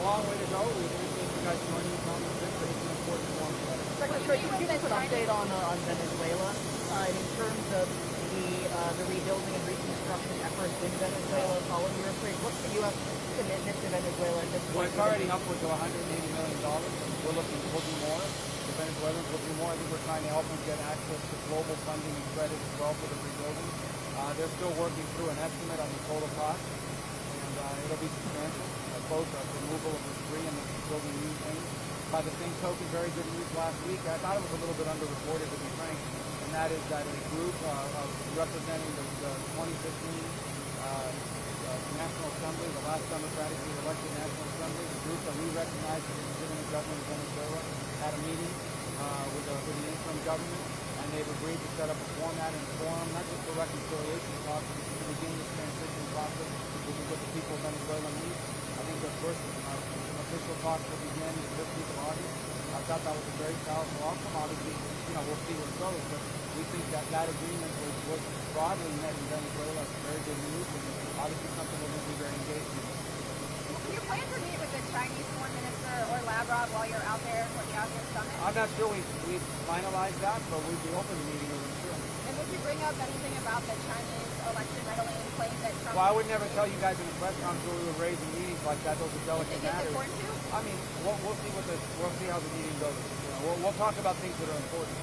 long way to go. We appreciate you guys joining us on this trip. It's an important forum for us. Secretary, can you give us an update on Venezuela in terms of the rebuilding and reconstruction efforts in Venezuela following the earthquake? What's the U.S. commitment to Venezuela at this point? Well, it's already upwards of $180 million. We'll do more. The Venezuelans will do more. I think we're trying to help them get access to global funding and credit as well for the rebuilding. They're still working through an estimate on the total cost, and it'll be substantial, both the removal of the debris and the building new things. By the same token, very good news last week. I thought it was a little bit underreported, to be frank, and that is that a group representing the 2015 National Assembly, the last democratically elected National Assembly, the group that we recognize as the legitimate government of Venezuela, had a meeting with the interim government, and they've agreed to set up a format and forum, not just for reconciliation talks, but to begin this transition process, which is what the people of Venezuela need. I think the first official talks will begin the first week of August. I thought that was a very powerful outcome. Obviously, we'll see where it goes, but we think that agreement was broadly met in Venezuela. It's very good news, and obviously something we're going to be very engaged in. Do you plan to meet with the Chinese Foreign Minister or Lavrov while you're out there for the ASEAN Summit? I'm not sure we've finalized that, but we'd be open to meeting with them, sure. And would you bring up anything about the Chinese election meddling and claim that Trump... Well, I would never tell you guys in a press conference where we would raise in meetings like that. Those are delicate matters. Important to? I mean, we'll see how the meeting goes. We'll talk about things that are important.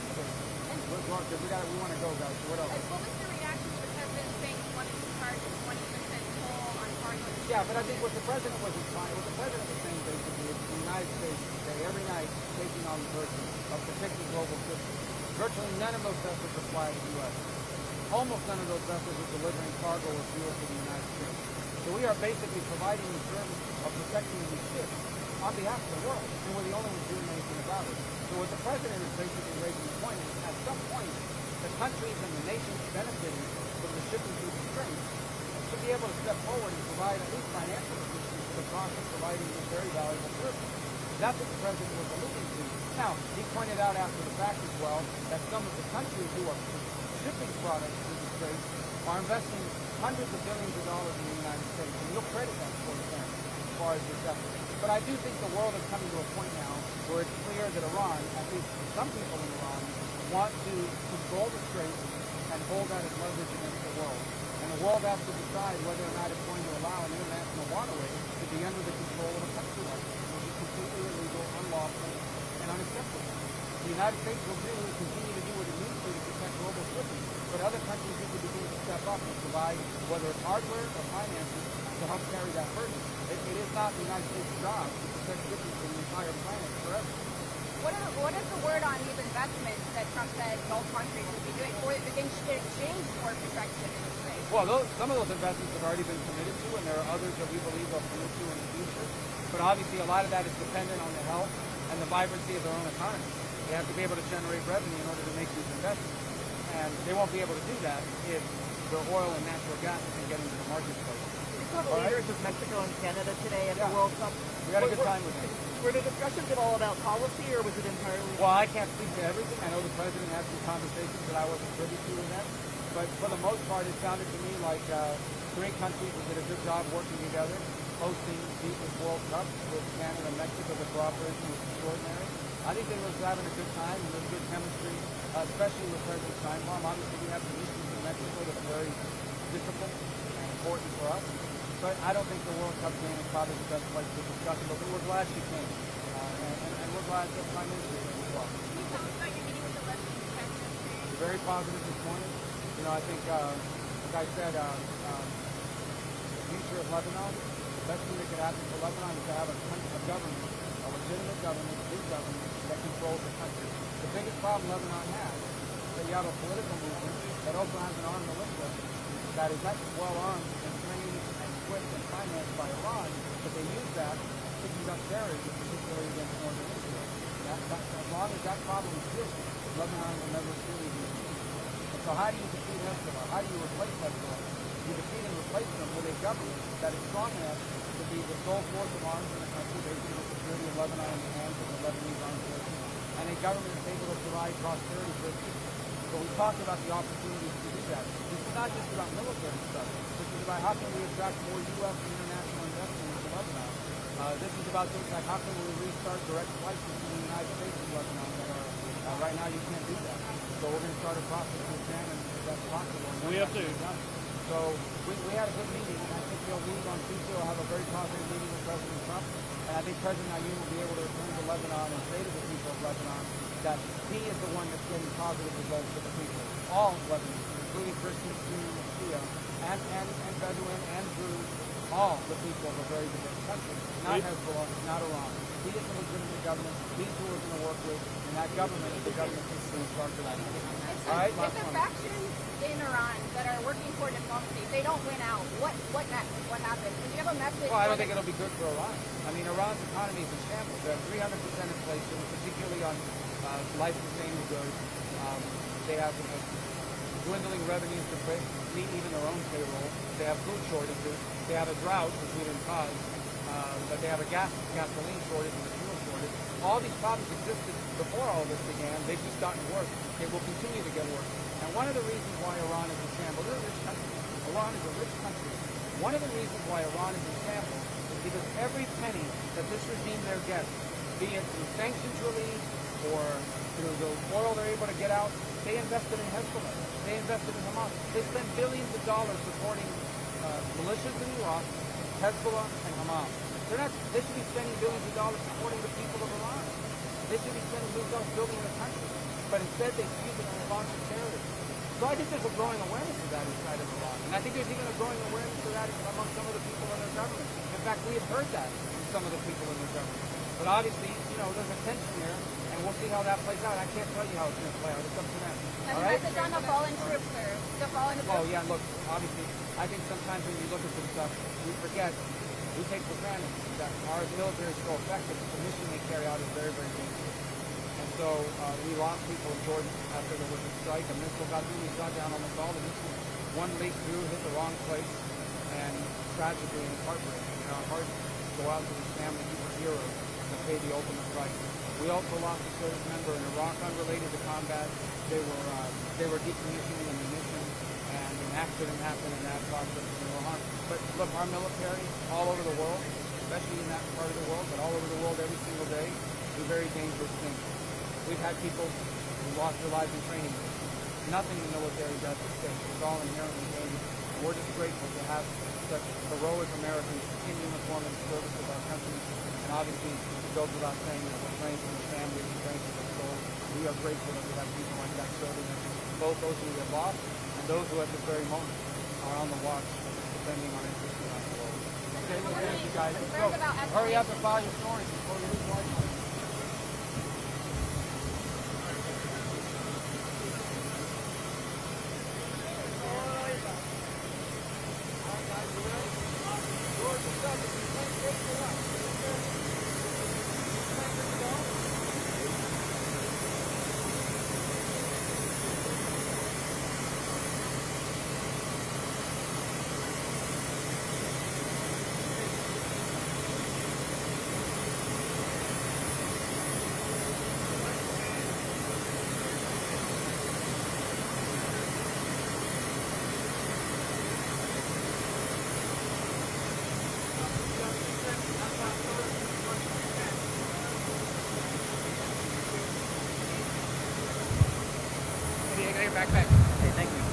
We want to go, guys. So what else? What was the reaction to the president saying he wanted to charge a 20% toll on hardware? Yeah, but I think what the president was saying basically is the United States today, every night, taking on the burden of protecting global systems. Virtually none of those vessels are flying the U.S. Almost none of those vessels are delivering cargo or fuel to the United States. So we are basically providing the service of protecting these ships on behalf of the world, and we're the only ones doing anything about it. So what the president is basically raising the point is, at some point, the countries and the nations benefiting from the shipping through the strait should be able to step forward and provide at least financial assistance to the cost of providing this very valuable service. That's what the president was alluding to. Now, he pointed out after the fact as well that some of the countries who are shipping products through the strait are investing hundreds of billions of dollars in the United States, and you'll credit that for them as far as this effort. But I do think the world is coming to a point now where it's clear that Iran, at least some people in Iran, want to control the strait and hold that as leverage against the world. And the world has to decide whether or not it's going to allow an international waterway to be under the control of a country like this, which is completely illegal, unlawful, and unacceptable. The United States will continue to do what it needs to protect global shipping, but other countries need to begin to step up and provide, whether it's hardware or finances, to help carry that burden. It is not the United States' job to protect shipping for the entire planet forever. What is the word on these investments that Trump said Gulf countries would be doing for in exchange for protection in the strait? Well, some of those investments have already been committed to, and there are others that we believe they'll commit to in the future. But obviously, a lot of that is dependent on the health and the vibrancy of their own economy. They have to be able to generate revenue in order to make these investments. And they won't be able to do that if the oil and natural gas isn't getting to the marketplace. You saw the leaders of Mexico and Canada today at the World Cup. We had a good time with them. Were the discussions at all about policy, or was it entirely... Well, I can't speak to everything. I know the president had some conversations that I wasn't privy to in that. But for the most part, it sounded to me like three countries that did a good job working together, hosting this World Cup with Canada and Mexico. The cooperation was extraordinary. I think they were having a good time, and there was good chemistry, especially with President Steinbaum. Obviously, we have some issues in Mexico that are very difficult and important for us. But I don't think the World Cup game is probably the best place to discuss it, but we're glad she came. And we're glad that Prime Minister came as well. Can you tell us about your meeting with the Lebanese president? We're very positive this morning. I think, like I said, the future of Lebanon, the best thing that could happen for Lebanon is to have a government, a legitimate government, a big government, that controls the country. The biggest problem Lebanon has is that you have a political movement that also has an armed militia that is not just well armed and trained and equipped and financed by Iran, but they use that to conduct terrorism, particularly against northern Israel. As long as that problem exists, Lebanon will never truly be defeated. And so how do you defeat Hezbollah? How do you replace Hezbollah? You defeat and replace them with a government that is strong enough to be the sole source of arms in the country, basically the security of Lebanon in the hands of the Lebanese armed forces, and a government that's able to provide prosperity for its people. So we talked about the opportunities to do that. This is not just about military stuff. This is about how can we attract more U.S. and international investment into Lebanon. This is about like how can we restart direct flights between the United States and Lebanon that are right now you can't do that. So we're going to start a process to examine if that's possible. We have to. So we had a good meeting, and I think they'll leave on Tuesday. We'll have a very positive meeting with President Trump, and I think President Ayoun will be able to return to Lebanon and say to the people of Lebanon that he is the one that's getting positive results for the people, all Lebanese, including Christians, Jews, Shia, and Bedouin, and Druze, all the people of a very diverse country, not Hezbollah, not Iran. He is the legitimate government. He's who we're going to work with, and that government is the government that's going to start for that. All right, if the factions in Iran that are working for diplomacy, if they don't win out, what next? What happens? Do you have a message? Well, I don't think it'll be good for Iran. I mean, Iran's economy is in shambles. They have 300% inflation, particularly on life-sustaining goods. They have dwindling revenues to meet even their own payroll. They have food shortages. They have a drought, which we didn't cause. But they have a gasoline shortage and a fuel shortage. All these problems existed before all this began. They've just gotten worse. It will continue to get worse. And one of the reasons why Iran is in shambles, they're a rich country. Iran is a rich country. One of the reasons why Iran is in shambles is because every penny that this regime there gets, be it through sanctions relief or through the oil they're able to get out, they invested in Hezbollah. They invested in Hamas. They spend billions of dollars supporting militias in Iraq, Hezbollah, and Hamas. They should be spending billions of dollars supporting the people of Iran. They should be spending billions of dollars building their country. But instead they use it to sponsor terrorism. So I think there's a growing awareness of that inside of Iran. And I think there's even a growing awareness of that among some of the people in their government. In fact, we have heard that from some of the people in their government. But obviously, there's a tension there, and we'll see how that plays out. I can't tell you how it's going to play out. It's up to them. Has a message on the fallen troops, sir? The fallen troops? Oh, yeah, look, obviously, I think sometimes when we look at this stuff, we forget, we take for granted that our military is so effective. The mission they carry out is very, very dangerous. And so we lost people in Jordan after there was a strike. A missile got through. We shot down almost all the missiles. One leaked through, hit the wrong place, and tragically and heartbreaking. And our hearts go out to these families who were heroes that paid the ultimate price. We also lost a service member in Iraq unrelated to combat. They were decommissioning ammunition, and an accident happened in that process, and they were harmed. But look, our military all over the world, especially in that part of the world, but all over the world every single day, do very dangerous things. We've had people who lost their lives in training. Nothing the military does is safe. It's all inherently dangerous. And we're just grateful to have such heroic Americans in uniform in service of our country. And obviously, it goes without saying that we're praying for their families and praying for their souls. We are grateful that we have people like that serving us, both those who we have lost and those who at this very moment are on the watch, defending our interests around the world. Okay, well, thank you guys. Let's go. Hurry up and file your stories before you lose more time. Backpack. Okay, thank you.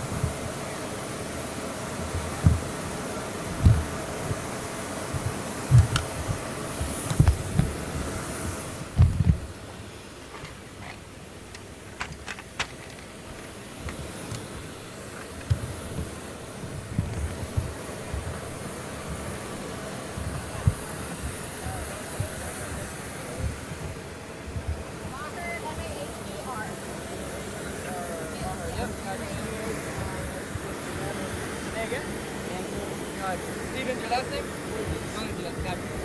Steven, your last name?